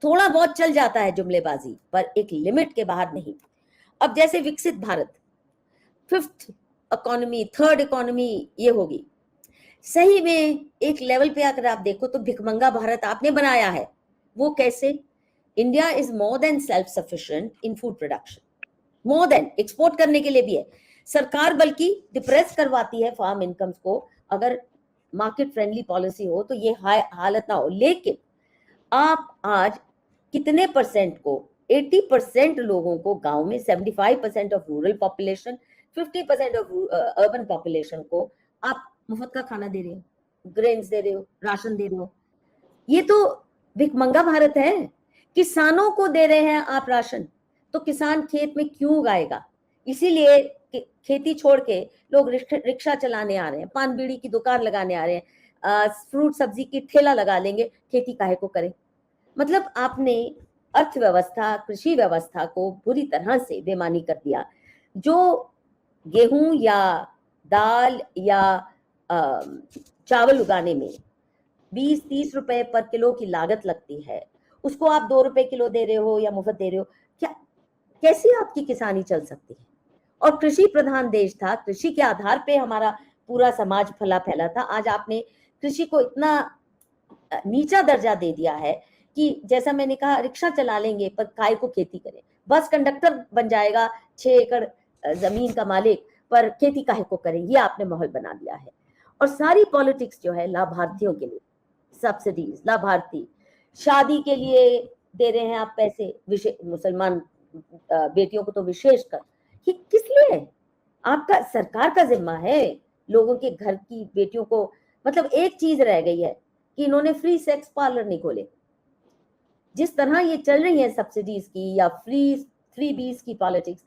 थोड़ा बहुत चल जाता है जुमलेबाजी, पर एक लिमिट के बाहर नहीं। अब जैसे विकसित Bharat, fifth economy, third economy ये होगी, सही में एक लेवल पे अगर आप देखो तो भिखमंगा भारत आपने बनाया है। वो कैसे? India is more than self sufficient in food production, more than, export करने के लिए भी है। सरकार बल्कि डिप्रेस करवाती है फार्म इनकम्स को, अगर मार्केट फ्रेंडली पॉलिसी हो तो ये हालत ना हो। लेकिन आप आज कितने परसेंट को, 80% लोगों को गांव में, 75% of rural population, 50% of urban population को आप मुफ्त का खाना दे रहे हो, ग्रेन्स दे रहे हो, राशन दे रहे हो। ये तो भिखमंगा भारत है। किसानों को दे रहे हैं आप राशन, तो किसान खेत में क्यों उगाएगा? इसीलिए खेती छोड़ के लोग रिक्शा चलाने आ रहे हैं, पान बीड़ी की दुकान लगाने आ रहे हैं, फ्रूट सब्जी की ठेला लगा लेंगे, खेती काहे को करें? मतलब आपने अर्थव्यवस्था, कृषि व्यवस्था को बुरी तरह से बेमानी कर दिया। जो गेहूं या दाल या चावल उगाने में 20-30 रुपए पर किलो की लागत लगती है, उसको आप 2 रुपए किलो दे रहे हो या मुफ्त दे रहे हो। क्या, कैसे आपकी किसानी चल सकती है? और कृषि प्रधान देश था, कृषि के आधार पे हमारा पूरा समाज फला फैला था। आज आपने कृषि को इतना नीचा दर्जा दे दिया है कि जैसा मैंने कहा, रिक्शा चला लेंगे पर काय को खेती करें। बस कंडक्टर बन जाएगा 6 एकड़ जमीन का मालिक, पर खेती काहे को करें, ये आपने माहौल बना दिया है। और सारी पॉलिटिक्स जो है लाभार्थियों के लिए, सब्सिडीज, लाभार्थी, शादी के लिए दे रहे हैं आप पैसे, मुसलमान बेटियों को तो विशेषकर। ये किस लिए? आपका सरकार का जिम्मा है लोगों के घर की बेटियों को। मतलब एक चीज रह गई है कि इन्होंने फ्री सेक्स पार्लर नहीं खोले। जिस तरह ये चल रही है सब्सिडीज की या फ्री बीज की पॉलिटिक्स,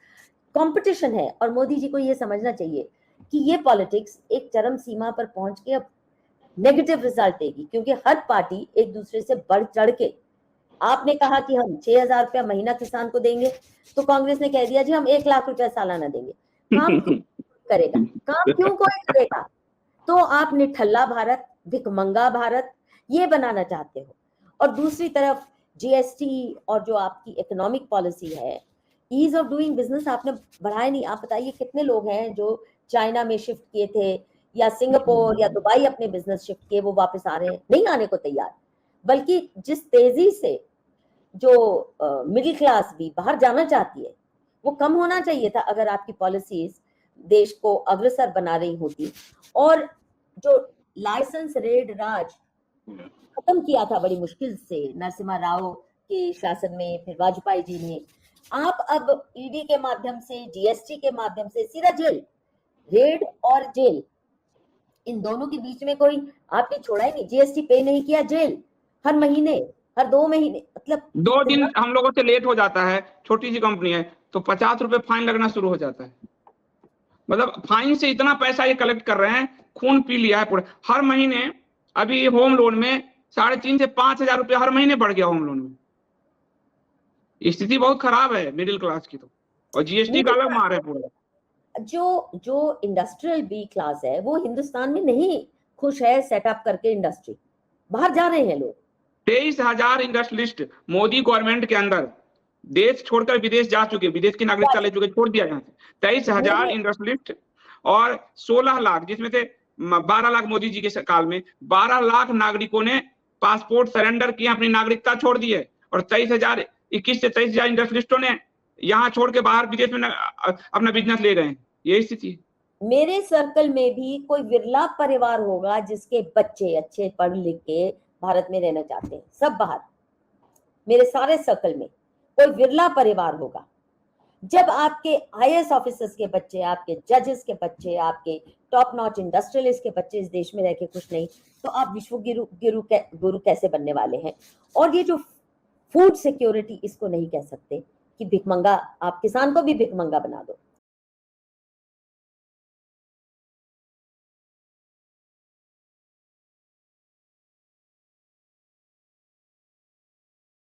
कंपटीशन है। और मोदी जी को ये समझना चाहिए कि ये पॉलिटिक्स एक चरम सीमा पर पहुंच के अब नेगेटिव रिजल्ट देगी, क्योंकि हर पार्टी एक दूसरे से बढ़ चढ़ के, आपने कहा कि हम 6,000 रुपया महीना किसान को देंगे, तो कांग्रेस ने कह दिया जी हम 1 लाख रुपया सालाना देंगे। काम करेगा? काम क्यों कोई करेगा? तो आप निठल्ला भारत, भिखमंगा भारत ये बनाना चाहते हो। और दूसरी तरफ जीएसटी और जो आपकी इकोनॉमिक पॉलिसी है, ईज ऑफ डूइंग बिजनेस आपने बढ़ाया नहीं। आप बताइए कितने लोग हैं जो चाइना में शिफ्ट किए थे या सिंगापुर या दुबई अपने बिजनेस शिफ्ट किए, वो वापस आ रहे हैं? नहीं आने को तैयार। बल्कि जिस तेजी से जो मिडिल क्लास भी बाहर जाना चाहती है, वो कम होना चाहिए था अगर आपकी पॉलिसीज देश को अग्रसर बना रही होती। और जो लाइसेंस रेड राज खत्म किया था बड़ी मुश्किल से नरसिम्हा राव के शासन में, फिर वाजपेयी जी ने, आप अब ईडी के माध्यम से, जीएसटी के माध्यम से सीधा जेल, रेड और जेल, इन दोनों के बीच में कोई आपने छोड़ा ही नहीं। जीएसटी पे नहीं किया, जेल हर महीने, हर 2 महीने, मतलब 2 दिन हम लोगों से लेट हो जाता है, छोटी सी कंपनी है तो 50 रुपए फाइन लगना शुरू हो जाता है। मतलब फाइन से इतना पैसा ये कलेक्ट कर रहे हैं, खून पी लिया है पूरा। हर महीने अभी होम लोन में 3,500 से 5,000 रुपया हर महीने बढ़ गया होम लोन में। स्थिति बहुत खराब है मिडिल क्लास की तो, और जीएसटी का अलग मार है पूरा। जो इंडस्ट्रियल बी क्लास है वो हिंदुस्तान में नहीं खुश है सेटअप करके इंडस्ट्री, बाहर जा रहे हैं लोग। 23,000 इंडस्ट्रियलिस्ट मोदी गवर्नमेंट के अंदर देश छोड़कर विदेश जा चुके, विदेश की नागरिकता ले चुके, छोड़ दिया यहाँ से 23,000 इंडस्ट्रियलिस्ट, और 16 लाख, जिसमें से 12 लाख मोदी जी के काल में 12 लाख नागरिकों ने पासपोर्ट सरेंडर किया, अपनी नागरिकता छोड़ दी है। और 21 से 23,000 इंडस्ट्रियलिस्टों ने यहाँ छोड़ के बाहर विदेश में अपना बिजनेस ले गए हैं। यही स्थिति है। मेरे सर्कल में भी कोई विरला परिवार होगा जिसके बच्चे अच्छे पढ़ लिख के भारत में रहना चाहते हैं, सब बाहर। मेरे सारे सर्कल में कोई विरला परिवार होगा। जब आपके आईएएस ऑफिसर्स के बच्चे, आपके जजेस के बच्चे, आपके टॉप नॉच इंडस्ट्रियलिस्ट के बच्चे इस देश में रह के खुश नहीं, तो आप विश्व गुरु कैसे बनने वाले हैं? और ये जो फूड सिक्योरिटी, इसको नहीं कह सकते कि भिखमंगा, आप किसान को भी भिखमंगा बना दो।